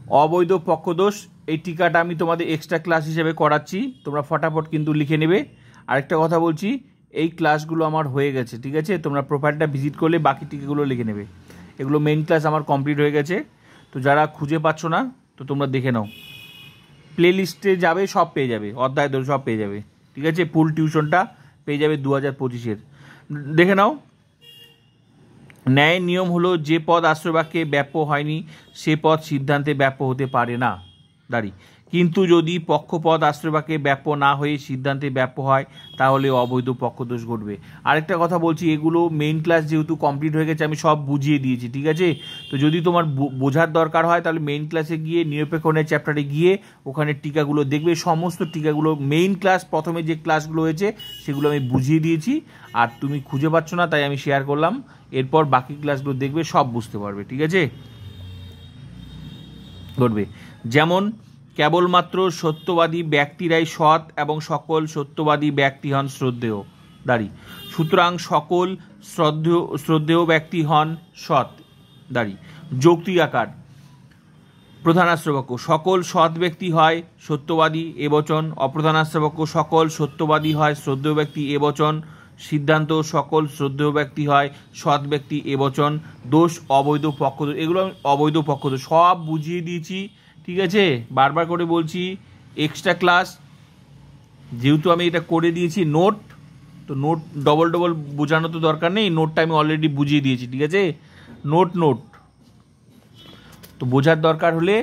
অবৈধ পক্ষদোষ এই টিকাটা আমি তোমাদের এক্সট্রা ক্লাস হিসেবে করাচ্ছি, তোমরা ফটাফট কিন্তু লিখে নেবে। আরেকটা কথা বলছি, এই ক্লাসগুলো আমার হয়ে গেছে, ঠিক আছে? তোমরা প্রোফাইলটা ভিজিট করলে বাকি টিকাগুলো লিখে নেবে। এগুলো মেইন ক্লাস আমার কমপ্লিট হয়ে গেছে। তো যারা খুঁজে পাচ্ছ না তো তোমরা দেখে নাও, প্লে লিস্টে যাবে, সব পেয়ে যাবে, অধ্যায় ধরে সব পেয়ে যাবে, ঠিক আছে? ফুল টিউশনটা পেয়ে যাবে 2025-এর। দেখে নাও, ন্যায়ের নিয়ম হলো যে পদ আশ্রয়বাক্যে ব্যাপ্য হয়নি সে পদ সিদ্ধান্তে ব্যাপ্য হতে পারে না। দাঁড়ি, কিন্তু যদি পক্ষপদ আশ্রয়বাক্যে ব্যাপ্য না হয়ে সিদ্ধান্তে ব্যাপ্য হয় তাহলে অবৈধ পক্ষদোষ ঘটবে। আরেকটা কথা বলছি, এগুলো মেইন ক্লাস যেহেতু কমপ্লিট হয়ে গেছে আমি সব বুঝিয়ে দিয়েছি, ঠিক আছে? তো যদি তোমার বোঝার দরকার হয় তাহলে মেইন ক্লাসে গিয়ে নিরপেক্ষণের চ্যাপ্টারে গিয়ে ওখানে টিকাগুলো দেখবে, সমস্ত টিকাগুলো মেইন ক্লাস প্রথমে যে ক্লাসগুলো হয়েছে সেগুলো আমি বুঝিয়ে দিয়েছি। আর তুমি খুঁজে পাচ্ছ না তাই আমি শেয়ার করলাম, এরপর বাকি ক্লাসগুলো দেখবে, সব বুঝতে পারবে, ঠিক আছে? ঘটবে যেমন কেবলমাত্র সত্যবাদী ব্যক্তিরাই সৎ এবং সকল সত্যবাদী ব্যক্তি হন শ্রদ্ধেয়। দাঁড়ি, সুতরাং সকল শ্রদ্ধেয় ব্যক্তি হন সৎ। দাঁড়ি, যৌক্তিক আকার প্রধানাশ্রবাক্য সকল সৎ ব্যক্তি হয় সত্যবাদী এবচন, অপ্রধানাশ্রবাক্য সকল সত্যবাদী হয় শ্রদ্ধেয় ব্যক্তি এবচন, সিদ্ধান্ত সকল শ্রদ্ধেয় ব্যক্তি হয় সৎ ব্যক্তি এবচন, দোষ অবৈধ পক্ষদোষ, এগুলো আমি অবৈধ পক্ষদোষ সব বুঝিয়ে দিয়েছি, ঠিক আছে? বারবার করে বলছি, এক্সট্রা ক্লাস যেহেতু আমি এটা করে দিয়েছি নোট, তো নোট ডবল ডবল বোঝানো তো দরকার নেই, নোটটা আমি অলরেডি বুঝিয়ে দিয়েছি, ঠিক আছে? নোট তো বোঝার দরকার হলে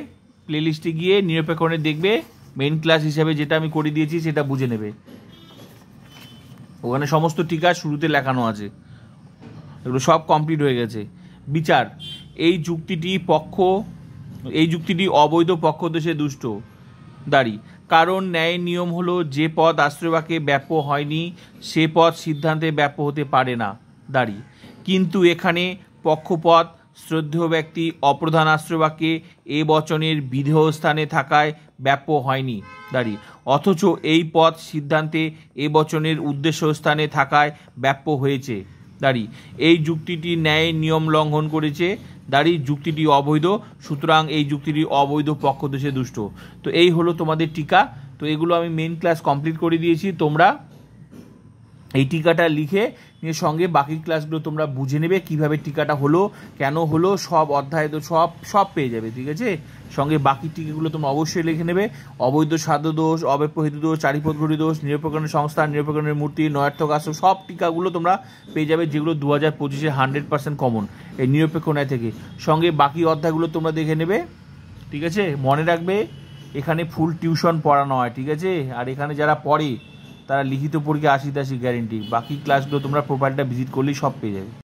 প্লেলিস্টে গিয়ে নিরপেক্ষণে দেখবে, মেইন ক্লাস হিসেবে যেটা আমি করে দিয়েছি সেটা বুঝে নেবে। ওখানে সমস্ত টিকা শুরুতে লেখানো আছে, এগুলো সব কমপ্লিট হয়ে গেছে। বিচার, এই যুক্তিটি অবৈধ পক্ষদোষে দুষ্ট। দাঁড়ি, কারণ ন্যায়ের নিয়ম হলো যে পদ আশ্রয়বাক্যে ব্যাপ্য হয়নি সে পদ সিদ্ধান্তে ব্যাপ্য হতে পারে না। দাঁড়ি, কিন্তু এখানে পক্ষপদ শ্রদ্ধেয় ব্যক্তি অপ্রধান আশ্রয়বাক্যে এ বচনের বিধেয় স্থানে থাকায় ব্যাপ্য হয়নি। দাঁড়ি, অথচ এই পদ সিদ্ধান্তে এ বচনের উদ্দেশ্য স্থানে থাকায় ব্যাপ্য হয়েছে। দাঁড়ি, এই যুক্তিটি ন্যায়ের নিয়ম লঙ্ঘন করেছে। দাঁড়ি, যুক্তিটি অবৈধ, সুতরাং এই যুক্তিটি অবৈধ পক্ষদোষে দুষ্ট। তো এই হলো তোমাদের টিকা। তো এগুলো আমি মেইন ক্লাস কমপ্লিট করে দিয়েছি, তোমরা এই টিকাটা লিখে নিয়ে সঙ্গে বাকি ক্লাসগুলো তোমরা বুঝে নেবে কিভাবে টিকাটা হলো, কেন হলো, সব অধ্যায় তো সব পেয়ে যাবে, ঠিক আছে? সঙ্গে বাকি টিকাগুলো তোমরা অবশ্যই লিখে নেবে। অবৈধ সাধ্য দোষ, অব্যপহিত দোষ, চারিপদ ঘটি দোষ, নিরপেক্ষণের সংস্থা, নিরপেক্ষণের মূর্তি, নয়ার্থক আশ্রম, সব টিকাগুলো তোমরা পেয়ে যাবে, যেগুলো 2025-এ 100% কমন এই নিরপেক্ষ ন্যায় থেকে। সঙ্গে বাকি অধ্যায়গুলো তোমরা দেখে নেবে, ঠিক আছে? মনে রাখবে এখানে ফুল টিউশন পড়ানো হয়, ঠিক আছে? আর এখানে যারা পড়ে তারা লিখিত পরীক্ষা 80-80 গ্যারেন্টি। বাকি ক্লাসগুলো তোমরা প্রোফাইলটা ভিজিট করলেই সব পেয়ে যাবে।